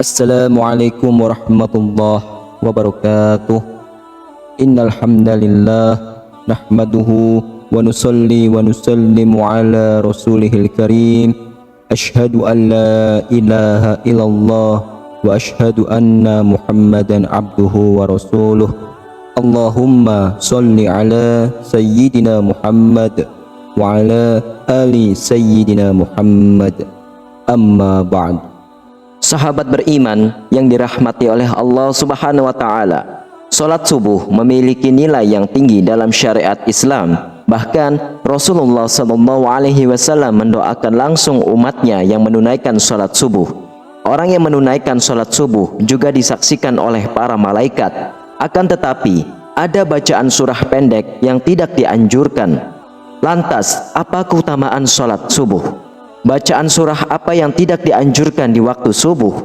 Assalamualaikum warahmatullahi wabarakatuh. Innal hamdalillah nahmaduhu wa nusalli wa nusallimu ala rasulihil karim. Ashhadu an la ilaha illallah wa ashhadu anna Muhammadan abduhu wa rasuluh. Allahumma salli ala sayyidina Muhammad wa ala ali sayyidina Muhammad. Amma ba'd. Sahabat beriman yang dirahmati oleh Allah Subhanahu wa taala, salat subuh memiliki nilai yang tinggi dalam syariat Islam. Bahkan Rasulullah SAW mendoakan langsung umatnya yang menunaikan salat subuh. Orang yang menunaikan salat subuh juga disaksikan oleh para malaikat. Akan tetapi ada bacaan surah pendek yang tidak dianjurkan. Lantas, apa keutamaan salat subuh? Bacaan surah apa yang tidak dianjurkan di waktu subuh?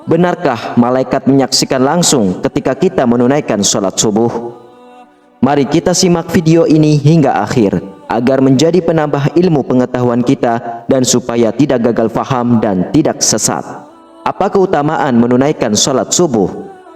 Benarkah malaikat menyaksikan langsung ketika kita menunaikan salat subuh? Mari kita simak video ini hingga akhir agar menjadi penambah ilmu pengetahuan kita dan supaya tidak gagal faham dan tidak sesat. Apa keutamaan menunaikan salat subuh?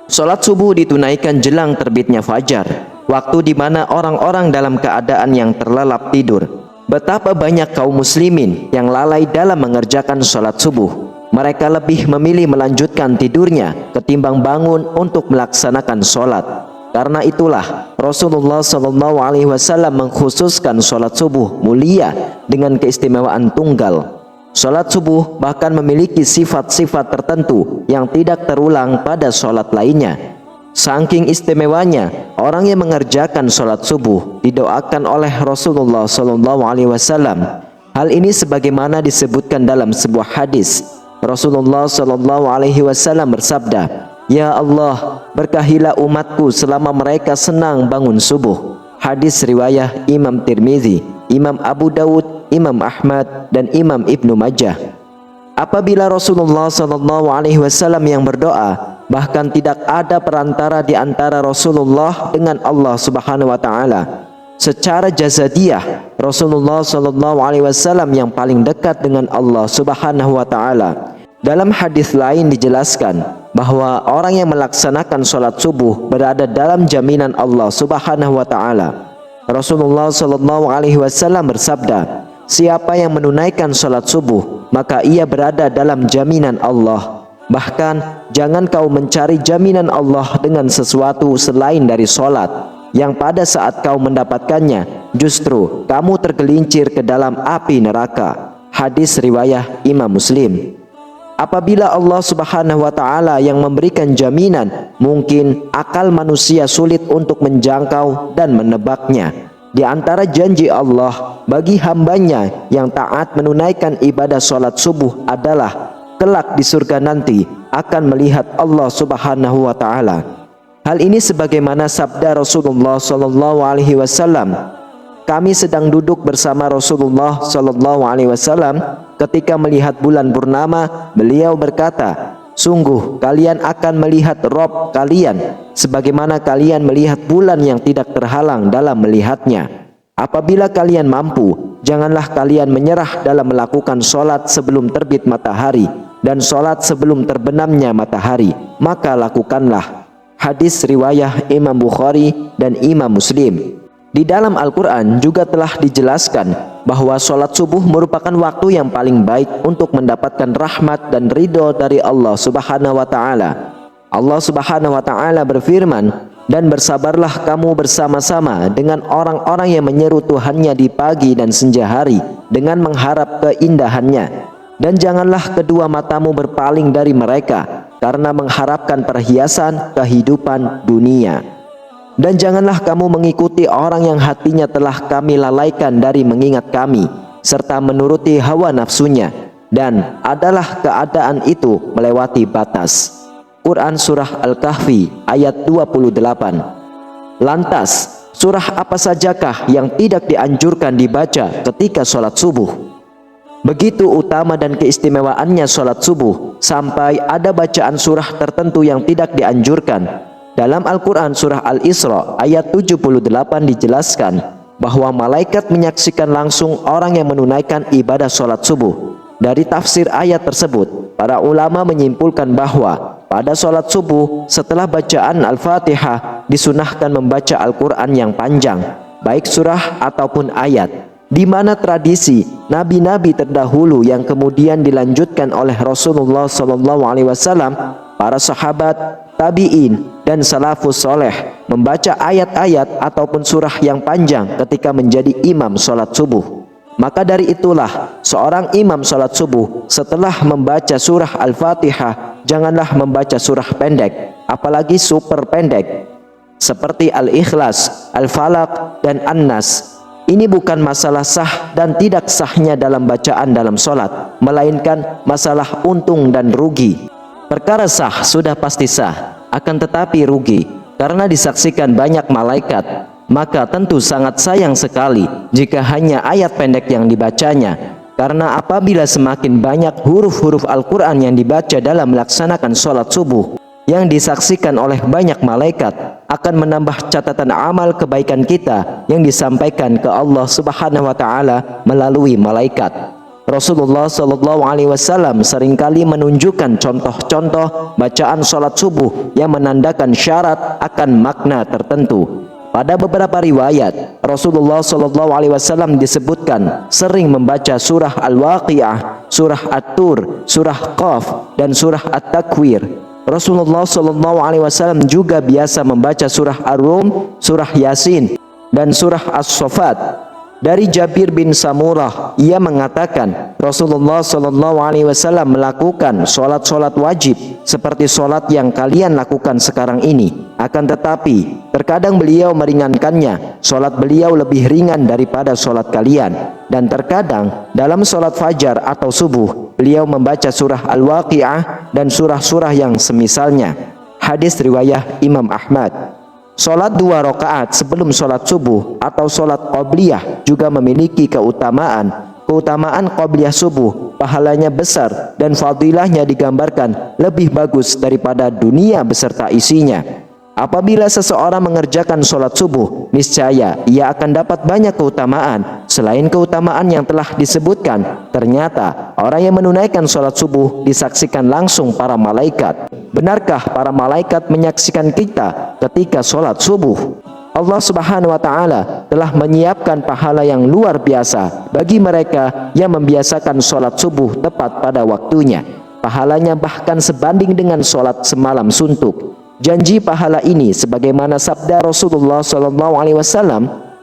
Salat subuh ditunaikan jelang terbitnya fajar, waktu di mana orang-orang dalam keadaan yang terlelap tidur. Betapa banyak kaum muslimin yang lalai dalam mengerjakan sholat subuh. Mereka lebih memilih melanjutkan tidurnya ketimbang bangun untuk melaksanakan sholat. Karena itulah Rasulullah SAW mengkhususkan sholat subuh mulia dengan keistimewaan tunggal. Sholat subuh bahkan memiliki sifat-sifat tertentu yang tidak terulang pada sholat lainnya. Saking istimewanya, orang yang mengerjakan sholat subuh didoakan oleh Rasulullah SAW. Hal ini sebagaimana disebutkan dalam sebuah hadis. Rasulullah SAW bersabda, "Ya Allah, berkahilah umatku selama mereka senang bangun subuh." Hadis riwayah Imam Tirmizi, Imam Abu Dawud, Imam Ahmad, dan Imam Ibnu Majah. Apabila Rasulullah SAW yang berdoa, bahkan tidak ada perantara di antara Rasulullah dengan Allah Subhanahu wa taala. Secara jazadiyah, Rasulullah SAW yang paling dekat dengan Allah Subhanahu wa taala. Dalam hadis lain dijelaskan bahwa orang yang melaksanakan sholat subuh berada dalam jaminan Allah Subhanahu wa taala. Rasulullah SAW bersabda, "Siapa yang menunaikan sholat subuh, maka ia berada dalam jaminan Allah." Bahkan jangan kau mencari jaminan Allah dengan sesuatu selain dari sholat, yang pada saat kau mendapatkannya justru kamu tergelincir ke dalam api neraka. Hadis riwayah Imam Muslim. Apabila Allah Subhanahu wa taala yang memberikan jaminan, mungkin akal manusia sulit untuk menjangkau dan menebaknya. Di antara janji Allah bagi hambanya yang taat menunaikan ibadah sholat subuh adalah kelak di surga nanti akan melihat Allah Subhanahu wa taala. Hal ini sebagaimana sabda Rasulullah SAW. Kami sedang duduk bersama Rasulullah SAW ketika melihat bulan purnama. Beliau berkata, "Sungguh kalian akan melihat Rabb kalian sebagaimana kalian melihat bulan yang tidak terhalang dalam melihatnya. Apabila kalian mampu, janganlah kalian menyerah dalam melakukan sholat sebelum terbit matahari dan sholat sebelum terbenamnya matahari, maka lakukanlah." Hadis riwayah Imam Bukhari dan Imam Muslim. Di dalam Al-Quran juga telah dijelaskan bahwa sholat subuh merupakan waktu yang paling baik untuk mendapatkan rahmat dan ridho dari Allah Subhanahu wa taala. Allah Subhanahu wa taala berfirman, "Dan bersabarlah kamu bersama-sama dengan orang-orang yang menyeru Tuhannya di pagi dan senja hari dengan mengharap keindahannya. Dan janganlah kedua matamu berpaling dari mereka karena mengharapkan perhiasan kehidupan dunia. Dan janganlah kamu mengikuti orang yang hatinya telah kami lalaikan dari mengingat kami, serta menuruti hawa nafsunya, dan adalah keadaan itu melewati batas." Quran Surah Al-Kahfi ayat 28. Lantas, surah apa sajakah yang tidak dianjurkan dibaca ketika sholat subuh? Begitu utama dan keistimewaannya sholat subuh, sampai ada bacaan surah tertentu yang tidak dianjurkan. Dalam Al-Quran Surah Al-Isra ayat 78 dijelaskan bahwa malaikat menyaksikan langsung orang yang menunaikan ibadah sholat subuh. Dari tafsir ayat tersebut, para ulama menyimpulkan bahwa pada sholat subuh setelah bacaan Al-Fatihah disunahkan membaca Al-Quran yang panjang, baik surah ataupun ayat, di mana tradisi nabi-nabi terdahulu yang kemudian dilanjutkan oleh Rasulullah SAW, para sahabat, tabi'in, dan salafus soleh membaca ayat-ayat ataupun surah yang panjang ketika menjadi imam sholat subuh. Maka dari itulah seorang imam sholat subuh setelah membaca surah Al-Fatihah janganlah membaca surah pendek, apalagi super pendek seperti Al-Ikhlas, Al-Falaq, dan An-Nas. Ini bukan masalah sah dan tidak sahnya dalam bacaan dalam sholat, melainkan masalah untung dan rugi. Perkara sah sudah pasti sah, akan tetapi rugi karena disaksikan banyak malaikat. Maka tentu sangat sayang sekali jika hanya ayat pendek yang dibacanya, karena apabila semakin banyak huruf-huruf Al-Quran yang dibaca dalam melaksanakan sholat subuh yang disaksikan oleh banyak malaikat, akan menambah catatan amal kebaikan kita yang disampaikan ke Allah Subhanahu wa Ta'ala melalui malaikat. Rasulullah SAW seringkali menunjukkan contoh-contoh bacaan sholat subuh yang menandakan syarat akan makna tertentu. Pada beberapa riwayat, Rasulullah SAW disebutkan sering membaca surah Al-Waqi'ah, surah At-Tur, surah Qaf, dan surah At-Takwir. Rasulullah SAW juga biasa membaca surah Ar-Rum, surah Yasin, dan surah As-Saffat. Dari Jabir bin Samurah, ia mengatakan Rasulullah SAW melakukan sholat-sholat wajib seperti sholat yang kalian lakukan sekarang ini. Akan tetapi terkadang beliau meringankannya, sholat beliau lebih ringan daripada sholat kalian. Dan terkadang dalam sholat fajar atau subuh beliau membaca surah Al-Waqi'ah dan surah-surah yang semisalnya. Hadis riwayah Imam Ahmad. Sholat 2 rakaat sebelum sholat subuh atau sholat qobliyah juga memiliki keutamaan. Keutamaan qobliyah subuh pahalanya besar dan fadilahnya digambarkan lebih bagus daripada dunia beserta isinya. Apabila seseorang mengerjakan sholat subuh, niscaya ia akan dapat banyak keutamaan. Selain keutamaan yang telah disebutkan, ternyata orang yang menunaikan sholat subuh disaksikan langsung para malaikat. Benarkah para malaikat menyaksikan kita ketika sholat subuh? Allah Subhanahu wa Ta'ala telah menyiapkan pahala yang luar biasa bagi mereka yang membiasakan sholat subuh tepat pada waktunya. Pahalanya bahkan sebanding dengan sholat semalam suntuk. Janji pahala ini sebagaimana sabda Rasulullah SAW,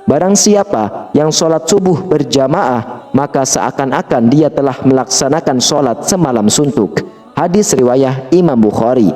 barang siapa yang sholat subuh berjamaah, maka seakan-akan dia telah melaksanakan sholat semalam suntuk. Hadis riwayah Imam Bukhari.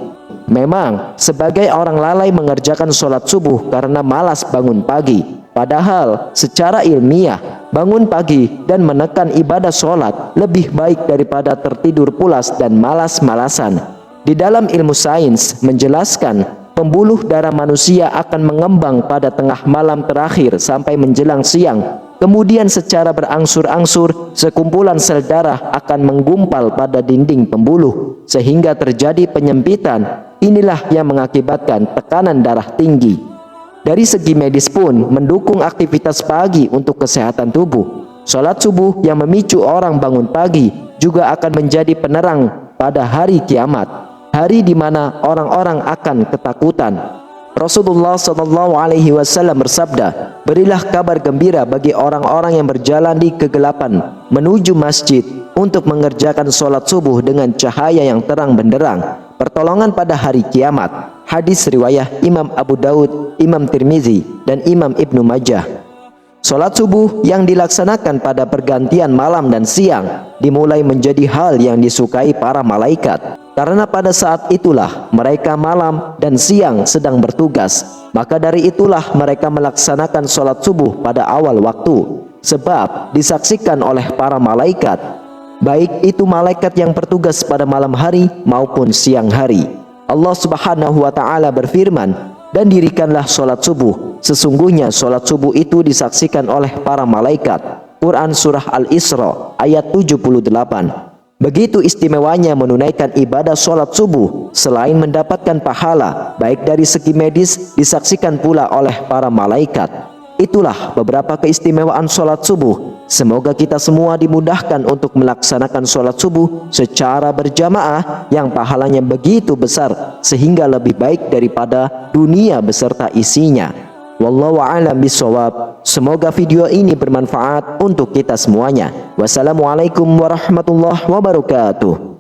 Memang sebagai orang lalai mengerjakan sholat subuh karena malas bangun pagi. Padahal secara ilmiah, bangun pagi dan menekan ibadah sholat lebih baik daripada tertidur pulas dan malas-malasan. Di dalam ilmu sains menjelaskan pembuluh darah manusia akan mengembang pada tengah malam terakhir sampai menjelang siang. Kemudian secara berangsur-angsur sekumpulan sel darah akan menggumpal pada dinding pembuluh sehingga terjadi penyempitan. Inilah yang mengakibatkan tekanan darah tinggi. Dari segi medis pun mendukung aktivitas pagi untuk kesehatan tubuh. Sholat subuh yang memicu orang bangun pagi juga akan menjadi penerang pada hari kiamat, hari di mana orang-orang akan ketakutan. Rasulullah SAW bersabda, berilah kabar gembira bagi orang-orang yang berjalan di kegelapan menuju masjid untuk mengerjakan sholat subuh dengan cahaya yang terang benderang, pertolongan pada hari kiamat. Hadis riwayah Imam Abu Daud, Imam Tirmizi, dan Imam Ibnu Majah. Sholat subuh yang dilaksanakan pada pergantian malam dan siang dimulai menjadi hal yang disukai para malaikat, karena pada saat itulah mereka malam dan siang sedang bertugas. Maka dari itulah mereka melaksanakan sholat subuh pada awal waktu, sebab disaksikan oleh para malaikat, baik itu malaikat yang bertugas pada malam hari maupun siang hari. Allah Subhanahu wa Ta'ala berfirman, dan dirikanlah sholat subuh, sesungguhnya sholat subuh itu disaksikan oleh para malaikat. Quran Surah Al-Isra ayat 78. Begitu istimewanya menunaikan ibadah sholat subuh, selain mendapatkan pahala baik dari segi medis, disaksikan pula oleh para malaikat. Itulah beberapa keistimewaan sholat subuh. Semoga kita semua dimudahkan untuk melaksanakan sholat subuh secara berjamaah yang pahalanya begitu besar sehingga lebih baik daripada dunia beserta isinya. Wallahu a'lam bishawab. Semoga video ini bermanfaat untuk kita semuanya. Wassalamualaikum warahmatullahi wabarakatuh.